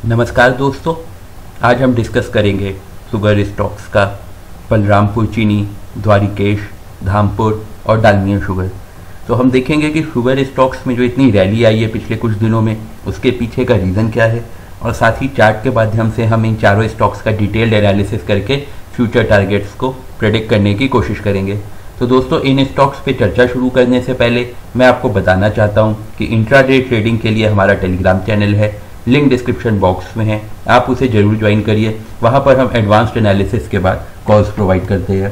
नमस्कार दोस्तों, आज हम डिस्कस करेंगे शुगर स्टॉक्स का बलरामपुर चीनी, द्वारिकेश, धामपुर और डालमिया शुगर। तो हम देखेंगे कि शुगर स्टॉक्स में जो इतनी रैली आई है पिछले कुछ दिनों में, उसके पीछे का रीज़न क्या है, और साथ ही चार्ट के माध्यम से हम इन चारों स्टॉक्स का डिटेल्ड एनालिसिस करके फ्यूचर टारगेट्स को प्रेडिक्ट करने की कोशिश करेंगे। तो दोस्तों, इन स्टॉक्स पे चर्चा शुरू करने से पहले मैं आपको बताना चाहता हूँ कि इंट्राडे ट्रेडिंग के लिए हमारा टेलीग्राम चैनल है, लिंक डिस्क्रिप्शन बॉक्स में है, आप उसे जरूर ज्वाइन करिए। वहाँ पर हम एडवांस्ड एनालिसिस के बाद कॉल्स प्रोवाइड करते हैं।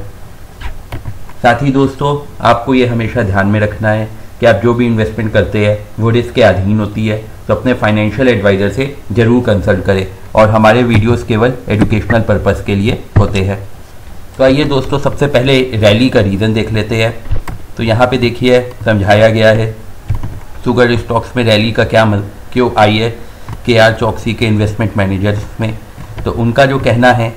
साथ ही दोस्तों, आपको ये हमेशा ध्यान में रखना है कि आप जो भी इन्वेस्टमेंट करते हैं वो रिस्क के अधीन होती है, तो अपने फाइनेंशियल एडवाइज़र से ज़रूर कंसल्ट करें, और हमारे वीडियोस केवल एजुकेशनल पर्पस के लिए होते हैं। तो आइए दोस्तों, सबसे पहले रैली का रीज़न देख लेते हैं। तो यहाँ पे देखिए समझाया गया है शुगर स्टॉक्स में रैली का क्यों आई है KR चौकसी के इन्वेस्टमेंट मैनेजर्स में। तो उनका जो कहना है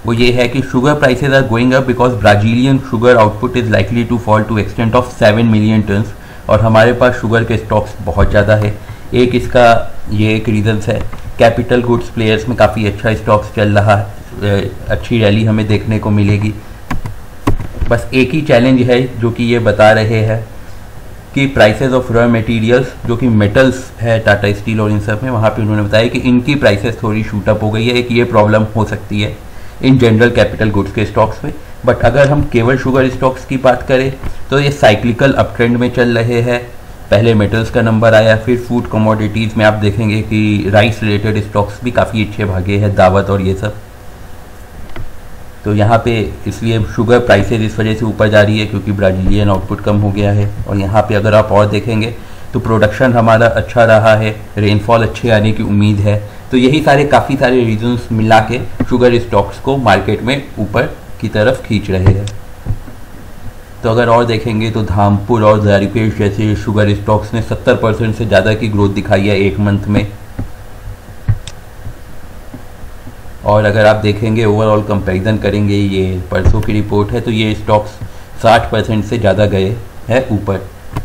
वो ये है कि sugar prices are going up because Brazilian sugar output is likely to fall to extent of 7 million tons, और हमारे पास शुगर के स्टॉक्स बहुत ज़्यादा है। एक इसका ये एक रीज़न्स है। कैपिटल गुड्स प्लेयर्स में काफ़ी अच्छा स्टॉक्स चल रहा है, अच्छी रैली हमें देखने को मिलेगी। बस एक ही चैलेंज है जो कि ये बता रहे हैं कि प्राइसेस ऑफ रॉ मटेरियल्स, जो कि मेटल्स है टाटा स्टील और इन सब में, वहाँ पे उन्होंने बताया कि इनकी प्राइसेस थोड़ी शूट अप हो गई है। एक ये प्रॉब्लम हो सकती है इन जनरल कैपिटल गुड्स के स्टॉक्स में। बट अगर हम केवल शुगर स्टॉक्स की बात करें तो ये साइक्लिकल अप ट्रेंड में चल रहे हैं। पहले मेटल्स का नंबर आया, फिर फूड कमोडिटीज़ में आप देखेंगे कि राइस रिलेटेड स्टॉक्स भी काफ़ी अच्छे भागे हैं, दावत और ये सब। तो यहाँ पे इसलिए शुगर प्राइसेस इस वजह से ऊपर जा रही है क्योंकि ब्राज़ीलियन आउटपुट कम हो गया है। और यहाँ पे अगर आप और देखेंगे तो प्रोडक्शन हमारा अच्छा रहा है, रेनफॉल अच्छे आने की उम्मीद है। तो यही काफ़ी सारे रीजंस मिला के शुगर स्टॉक्स को मार्केट में ऊपर की तरफ खींच रहे हैं। तो अगर और देखेंगे तो धामपुर और द्वारिकेश जैसे शुगर स्टॉक्स ने 70% से ज़्यादा की ग्रोथ दिखाई है एक मंथ में। और अगर आप देखेंगे ओवरऑल कंपैरिजन करेंगे, ये परसों की रिपोर्ट है, तो ये स्टॉक्स 60% से ज़्यादा गए हैं ऊपर।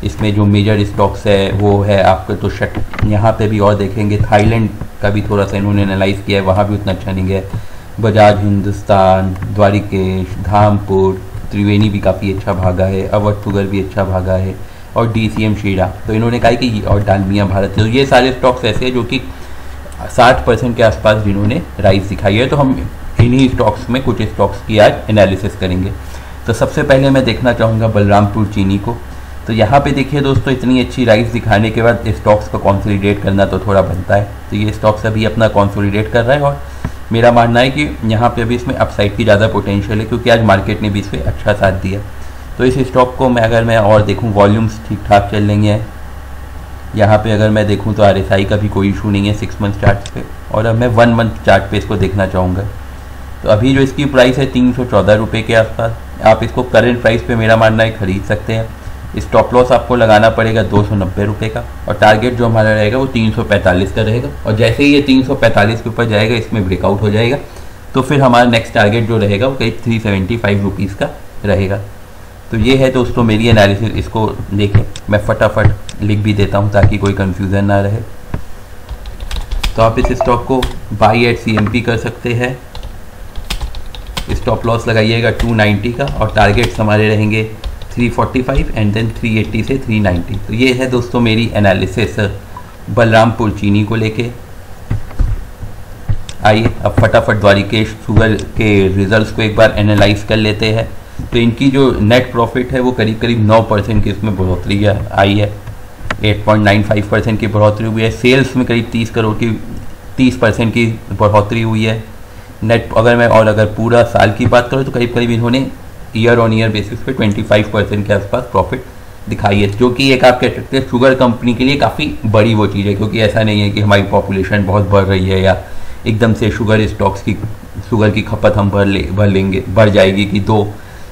इसमें जो मेजर स्टॉक्स है वो है आपका तो यहाँ पे भी और देखेंगे थाईलैंड का भी थोड़ा सा इन्होंने एनालाइज किया है, वहाँ भी उतना अच्छा नहीं गया। बजाज हिंदुस्तान, द्वारिकेश, धामपुर, त्रिवेणी भी काफ़ी अच्छा भागा है, अवध शुगर भी अच्छा भागा है, और DCM शीरा। तो इन्होंने कहा कि और डालमिया भारत, तो ये सारे स्टॉक्स ऐसे हैं जो कि 60% के आसपास जिन्होंने राइज दिखाई है। तो हम इन्हीं स्टॉक्स में कुछ स्टॉक्स की आज एनालिसिस करेंगे। तो सबसे पहले मैं देखना चाहूँगा बलरामपुर चीनी को। तो यहाँ पे देखिए दोस्तों, इतनी अच्छी राइज दिखाने के बाद स्टॉक्स को कंसोलिडेट करना तो थोड़ा बनता है। तो ये स्टॉक्स अभी अपना कंसोलिडेट कर रहा है, और मेरा मानना है कि यहाँ पे अभी इसमें अपसाइड की ज़्यादा पोटेंशियल है क्योंकि आज मार्केट ने भी इस पर अच्छा साथ दिया। तो इस स्टॉक को अगर मैं और देखूँ, वॉल्यूम्स ठीक ठाक चल रही हैं। यहाँ पे अगर मैं देखूँ तो RSI का भी कोई इशू नहीं है 6 मंथ चार्ट पे, और अब मैं 1 मंथ चार्ट पे इसको देखना चाहूँगा। तो अभी जो इसकी प्राइस है 314 रुपये के आसपास, आप इसको करंट प्राइस पे मेरा मानना है खरीद सकते हैं। स्टॉप लॉस आपको लगाना पड़ेगा 290 रुपये का, और टारगेट जो हमारा रहेगा वो 345 का रहेगा। और जैसे ही ये 345 के ऊपर जाएगा, इसमें ब्रेकआउट हो जाएगा, तो फिर हमारा नेक्स्ट टारगेट जो रहेगा वो करीब 375 रुपीज़ का रहेगा। तो ये है दोस्तों मेरी एनालिसिस, इसको देखें। मैं फटाफट लिख भी देता हूँ ताकि कोई कंफ्यूजन ना रहे। तो आप इस स्टॉक को बाई एट CMP कर सकते हैं। स्टॉप लॉस लगाइएगा 290 का, और टारगेट्स हमारे रहेंगे 345 एंड देन 380 से 390। तो ये है दोस्तों मेरी एनालिसिस बलरामपुर चीनी को लेके। आइए अब फटाफट द्वारिकेश शुगर के रिजल्ट्स को एक बार एनालाइज कर लेते हैं। तो इनकी जो नेट प्रॉफिट है वो करीब 9% की इसमें बढ़ोतरी आई है, 8.95% की बढ़ोतरी हुई है। सेल्स में करीब 30% की बढ़ोतरी हुई है। नेट अगर पूरा साल की बात करें तो करीब इन्होंने ईयर ऑन ईयर बेसिस पे 25% के आसपास प्रॉफिट दिखाई है, जो कि एक आप कह सकते हैं शुगर कंपनी के लिए काफ़ी बड़ी वो चीज़ है, क्योंकि ऐसा नहीं है कि हमारी पॉपुलेशन बहुत बढ़ रही है या एकदम से शुगर की खपत हम बढ़ जाएगी कि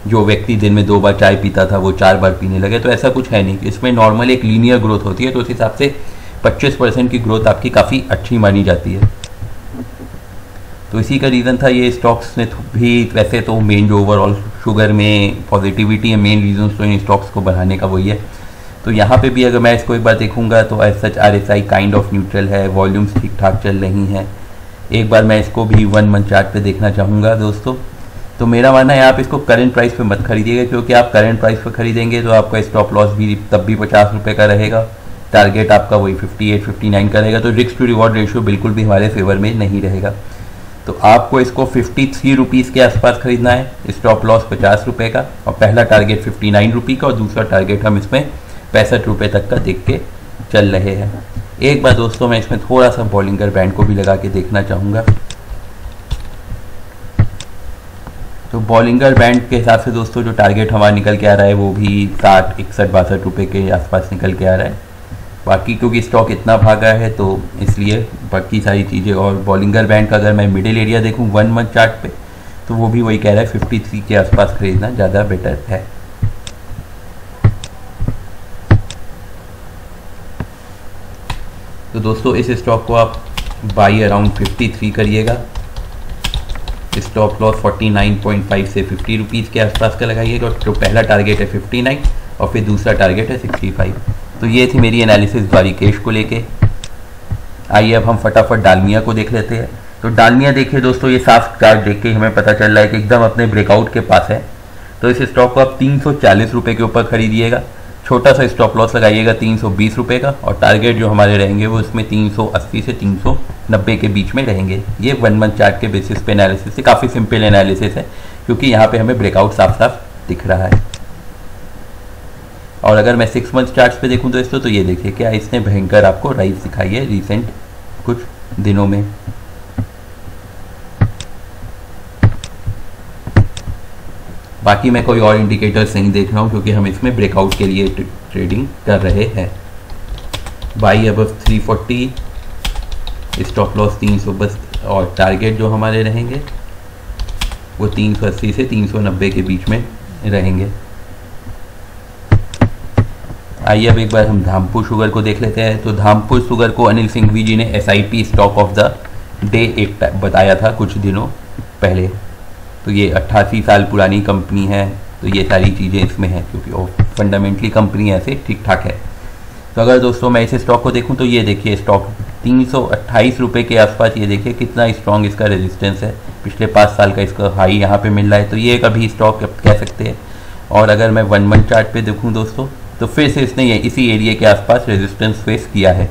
जो व्यक्ति दिन में 2 बार चाय पीता था वो 4 बार पीने लगे। तो ऐसा कुछ है नहीं, इसमें नॉर्मल एक लीनियर ग्रोथ होती है। तो उस हिसाब से 25% की ग्रोथ आपकी काफ़ी अच्छी मानी जाती है। तो इसी का रीज़न था ये स्टॉक्स ने भी। वैसे तो मेन जो ओवरऑल शुगर में पॉजिटिविटी है, मेन रीज़न तो इन स्टॉक्स को बढ़ाने का वही है। तो यहाँ पे भी अगर मैं इसको एक बार देखूंगा तो as such RSI kind of neutral है, वॉल्यूम्स ठीक ठाक चल रही हैं। एक बार मैं इसको भी 1 मंथ चार्ट पे देखना चाहूँगा दोस्तों। तो मेरा मानना है आप इसको करंट प्राइस पे मत खरीदिएगा, क्योंकि आप करंट प्राइस पे खरीदेंगे तो आपका स्टॉप लॉस भी तब भी 50 रुपये का रहेगा, टारगेट आपका वही 58-59 का रहेगा। तो रिस्क टू रिवॉर्ड रेशियो बिल्कुल भी हमारे फेवर में नहीं रहेगा। तो आपको इसको 53 रुपीज़ के आसपास खरीदना है, स्टॉप लॉस 50 रुपये का, और पहला टारगेट 59 रुपये का, और दूसरा टारगेट हम इसमें 65 रुपये तक का देख के चल रहे हैं। एक बार दोस्तों मैं इसमें थोड़ा सा बॉलिंगर बैंड को भी लगा के देखना चाहूँगा। तो बॉलिंगर बैंड के हिसाब से दोस्तों जो टारगेट हमारा निकल के आ रहा है वो भी 60, 61, 62 रुपये के आसपास निकल के आ रहा है। बाकी क्योंकि स्टॉक इतना भागा है तो इसलिए बाकी सारी चीज़ें, और बॉलिंगर बैंड का अगर मैं मिडिल एरिया देखूं 1 मंथ चार्ट पे तो वो भी वही कह रहा है 53 के आसपास खरीदना ज़्यादा बेटर है। तो दोस्तों इस स्टॉक को आप बाई अराउंड 53 करिएगा, स्टॉप लॉस 49.5 से 50 रुपीज़ के आसपास का लगाइएगा, और जो पहला टारगेट है 59 और फिर दूसरा टारगेट है 65। तो ये थी मेरी एनालिसिस द्वारिकेश को लेके। आइए अब हम फटाफट डालमिया को देख लेते हैं। तो डालमिया देखिए दोस्तों, ये साफ चार्ट देख के हमें पता चल रहा है कि एकदम अपने ब्रेकआउट के पास है। तो इस स्टॉक को आप 340 रुपये के ऊपर खरीदिएगा, छोटा सा स्टॉप लॉस लगाइएगा 320 रुपये का, और टारगेट जो हमारे रहेंगे वो इसमें 380 से 390 के बीच में रहेंगे। ये 1 मंथ चार्ट के बेसिस पे एनालिसिस है, काफ़ी सिंपल एनालिसिस है क्योंकि यहाँ पे हमें ब्रेकआउट साफ साफ दिख रहा है। और अगर मैं 6 मंथ चार्ट्स पे देखूं दोस्तों तो ये देखिए क्या इसने भयंकर आपको राइज दिखाई है रिसेंट कुछ दिनों में। बाकी मैं कोई और इंडिकेटर्स नहीं देख रहा हूं क्योंकि हम इसमें ब्रेकआउट के लिए ट्रेडिंग कर रहे हैं। बाई अबव 340, स्टॉप लॉस 300 और टारगेट जो हमारे रहेंगे वो 380 से 390 के बीच में रहेंगे। आइए अब एक बार हम धामपुर शुगर को देख लेते हैं। तो धामपुर शुगर को अनिल सिंघवी जी ने SIP stock of the day एक बताया था कुछ दिनों पहले। तो ये 88 साल पुरानी कंपनी है, तो ये सारी चीज़ें इसमें हैं क्योंकि फंडामेंटली कंपनी ऐसे ठीक ठाक है। तो अगर दोस्तों मैं इस स्टॉक को देखूं तो ये देखिए स्टॉक 328 रुपये के आसपास, ये देखिए कितना स्ट्रॉन्ग इसका रेजिस्टेंस है, पिछले 5 साल का इसका हाई यहाँ पे मिल रहा है। तो ये एक अभी स्टॉक कह सकते हैं। और अगर मैं 1 मंथ चार्ट पे देखूँ दोस्तों तो फिर से इसने ये इसी एरिया के आसपास रेजिस्टेंस फेस किया है।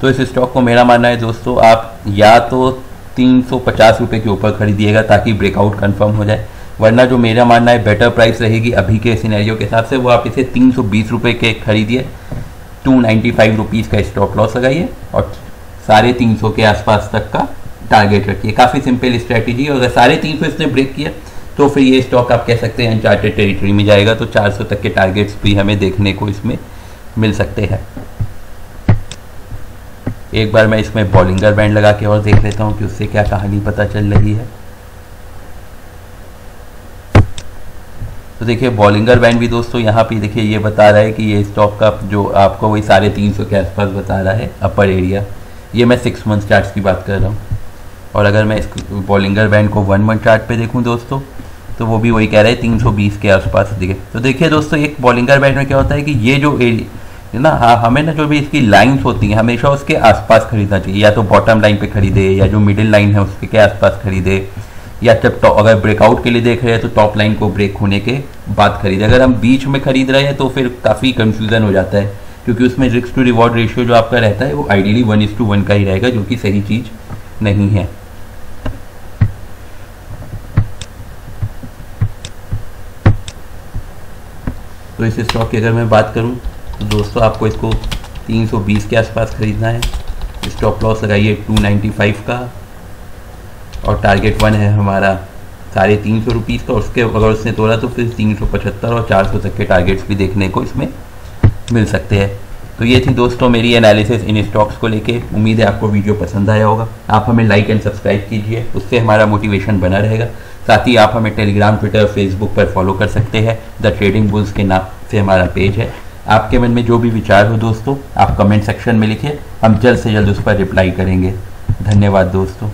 तो इस स्टॉक को मेरा मानना है दोस्तों आप या तो 350 रुपये के ऊपर खरीदिएगा ताकि ब्रेकआउट कंफर्म हो जाए, वरना जो मेरा मानना है बेटर प्राइस रहेगी अभी के सिनेरियो के हिसाब से वो आप इसे 320 रुपये के खरीदिए, 295 रुपीज़ का स्टॉप लॉस लगाइए और 350 के आसपास तक का टारगेट रखिए। काफ़ी सिंपल स्ट्रैटेजी। और अगर 350 इसने ब्रेक किया तो फिर ये स्टॉक आप कह सकते हैं अनचार्टेड टेरिटरी में जाएगा, तो 400 तक के टारगेट्स भी हमें देखने को इसमें मिल सकते हैं। एक बार मैं इसमें बॉलिंगर बैंड लगा के और देख लेता हूँ कि उससे क्या कहानी पता चल रही है। तो देखिए बॉलिंगर बैंड भी दोस्तों यहाँ पे देखिए ये बता रहा है कि ये स्टॉक का जो आपको वही 350 के आसपास बता रहा है अपर एरिया। ये मैं 6 मंथ चार्ट्स की बात कर रहा हूँ। और अगर मैं इस बॉलिंगर बैंड को 1 मंथ चार्ट पे देखूँ दोस्तों तो वो भी वही कह रहा है 320 के आसपास दिखे। तो देखिए दोस्तों एक बॉलिंगर बैंड में क्या होता है कि ये जो एरिया ना, हाँ हमें ना जो भी इसकी लाइंस होती हैं हमेशा उसके आसपास खरीदना चाहिए, या तो बॉटम लाइन पे खरीदे या जो मिडिल लाइन है उसके के आसपास खरीदे, या जब अगर ब्रेकआउट के लिए देख रहे हैं तो टॉप लाइन को ब्रेक होने के बाद खरीदे। अगर हम बीच में खरीद रहे हैं तो फिर काफ़ी कंफ्यूजन हो जाता है क्योंकि उसमें रिस्क टू रिवॉर्ड रेशियो जो आपका रहता है वो आइडियली 1:1 का ही रहेगा, जो कि सही चीज़ नहीं है। तो इस स्टॉक की अगर मैं बात करूं तो दोस्तों आपको इसको 320 के आसपास खरीदना है, स्टॉप लॉस लगाइए 295 का, और टारगेट 1 है हमारा 350 रुपीज़ का। उसके अगर उसने तोड़ा तो फिर 375 और 400 तक के टारगेट्स भी देखने को इसमें मिल सकते हैं। तो ये थी दोस्तों मेरी एनालिसिस इन स्टॉक्स को लेके। उम्मीद है आपको वीडियो पसंद आया होगा। आप हमें लाइक एंड सब्सक्राइब कीजिए, उससे हमारा मोटिवेशन बना रहेगा। साथ ही आप हमें टेलीग्राम, ट्विटर, फेसबुक पर फॉलो कर सकते हैं। द ट्रेडिंग बुल्स के नाम से हमारा पेज है। आपके मन में जो भी विचार हो दोस्तों आप कमेंट सेक्शन में लिखिए, हम जल्द से जल्द उस पर रिप्लाई करेंगे। धन्यवाद दोस्तों।